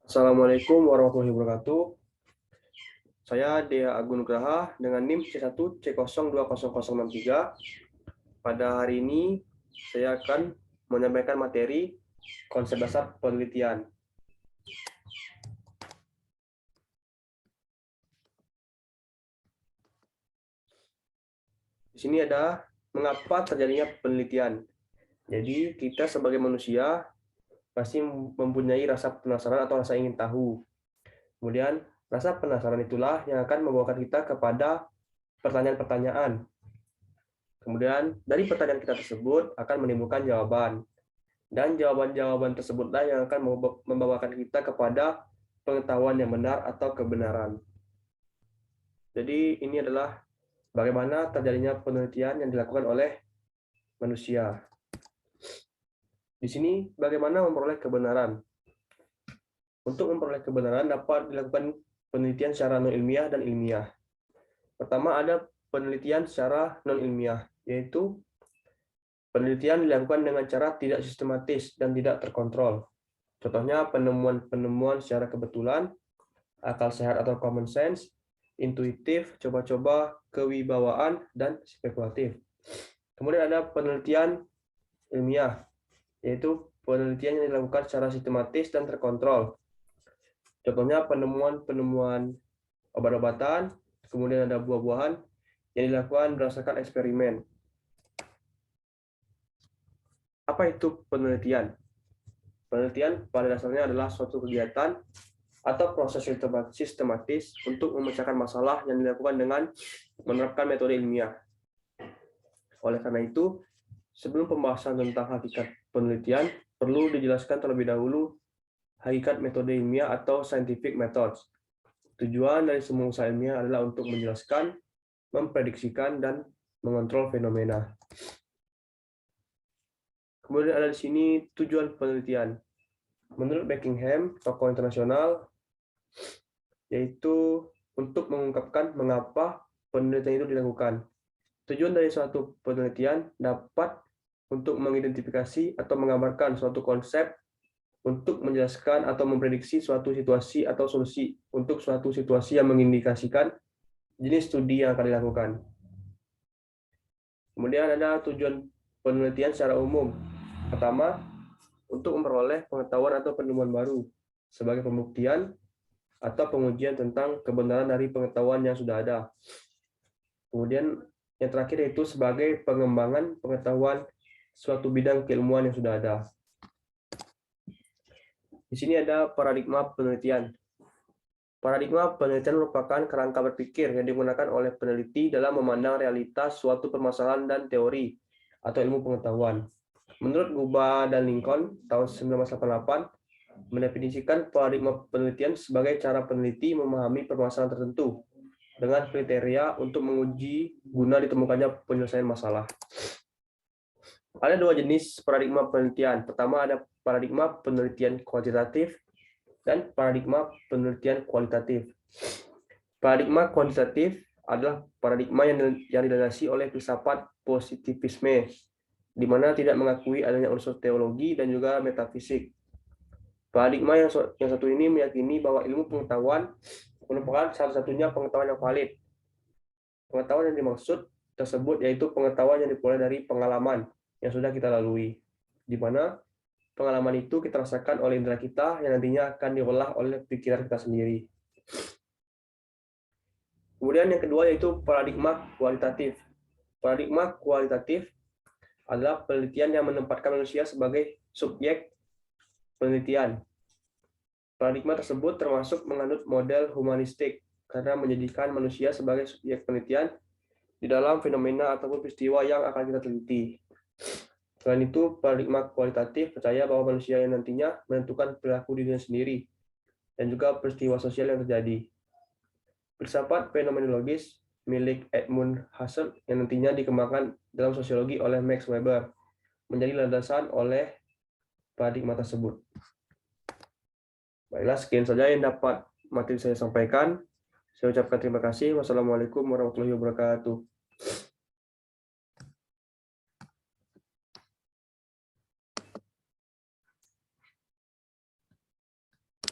Assalamualaikum warahmatullahi wabarakatuh. Saya Dea Agun Nugraha dengan NIM C1C0200063. Pada hari ini saya akan menyampaikan materi konsep dasar penelitian. Di sini ada mengapa terjadinya penelitian. Jadi kita sebagai manusia pasti mempunyai rasa penasaran atau rasa ingin tahu. Kemudian rasa penasaran itulah yang akan membawakan kita kepada pertanyaan-pertanyaan. Kemudian dari pertanyaan kita tersebut akan menimbulkan jawaban. Dan jawaban-jawaban tersebutlah yang akan membawakan kita kepada pengetahuan yang benar atau kebenaran. Jadi ini adalah bagaimana terjadinya penelitian yang dilakukan oleh manusia. Di sini bagaimana memperoleh kebenaran. Untuk memperoleh kebenaran dapat dilakukan penelitian secara non-ilmiah dan ilmiah. Pertama ada penelitian secara non-ilmiah, yaitu penelitian dilakukan dengan cara tidak sistematis dan tidak terkontrol. Contohnya penemuan-penemuan secara kebetulan, akal sehat atau common sense, intuitif, coba-coba, kewibawaan, dan spekulatif. Kemudian ada penelitian ilmiah, yaitu penelitian yang dilakukan secara sistematis dan terkontrol. Contohnya penemuan-penemuan obat-obatan, kemudian ada buah-buahan yang dilakukan berdasarkan eksperimen. Apa itu penelitian? Penelitian pada dasarnya adalah suatu kegiatan atau proses sistematis untuk memecahkan masalah yang dilakukan dengan menerapkan metode ilmiah. Oleh karena itu, sebelum pembahasan tentang hakikat penelitian, perlu dijelaskan terlebih dahulu hakikat metode ilmiah atau scientific methods. Tujuan dari semua usaha ilmiah adalah untuk menjelaskan, memprediksikan, dan mengontrol fenomena. Kemudian ada di sini tujuan penelitian. Menurut Buckingham, tokoh internasional, yaitu untuk mengungkapkan mengapa penelitian itu dilakukan. Tujuan dari suatu penelitian dapat untuk mengidentifikasi atau menggambarkan suatu konsep untuk menjelaskan atau memprediksi suatu situasi atau solusi untuk suatu situasi yang mengindikasikan jenis studi yang akan dilakukan. Kemudian ada tujuan penelitian secara umum. Pertama, untuk memperoleh pengetahuan atau penemuan baru sebagai pembuktian atau pengujian tentang kebenaran dari pengetahuan yang sudah ada. Kemudian yang terakhir yaitu sebagai pengembangan pengetahuan suatu bidang keilmuan yang sudah ada. Di sini ada paradigma penelitian. Paradigma penelitian merupakan kerangka berpikir yang digunakan oleh peneliti dalam memandang realitas suatu permasalahan dan teori atau ilmu pengetahuan. Menurut Guba dan Lincoln tahun 1988 mendefinisikan paradigma penelitian sebagai cara peneliti memahami permasalahan tertentu dengan kriteria untuk menguji guna ditemukannya penyelesaian masalah. Ada dua jenis paradigma penelitian. Pertama ada paradigma penelitian kuantitatif dan paradigma penelitian kualitatif. Paradigma kuantitatif adalah paradigma yang dilandasi oleh filsafat positivisme, di mana tidak mengakui adanya unsur teologi dan juga metafisik. Paradigma yang satu ini meyakini bahwa ilmu pengetahuan merupakan satu-satunya pengetahuan yang valid. Pengetahuan yang dimaksud tersebut yaitu pengetahuan yang diperoleh dari pengalaman yang sudah kita lalui, di mana pengalaman itu kita rasakan oleh indera kita yang nantinya akan diolah oleh pikiran kita sendiri. Kemudian yang kedua yaitu paradigma kualitatif. Paradigma kualitatif adalah penelitian yang menempatkan manusia sebagai subjek penelitian. Paradigma tersebut termasuk menganut model humanistik karena menjadikan manusia sebagai subjek penelitian di dalam fenomena ataupun peristiwa yang akan kita teliti. Selain itu, paradigma kualitatif percaya bahwa manusia yang nantinya menentukan perilaku dirinya sendiri dan juga peristiwa sosial yang terjadi. Filsafat fenomenologis milik Edmund Husserl yang nantinya dikembangkan dalam sosiologi oleh Max Weber menjadi landasan oleh paradigma tersebut. Baiklah, sekian saja yang dapat materi saya sampaikan. Saya ucapkan terima kasih. Wassalamualaikum warahmatullahi wabarakatuh.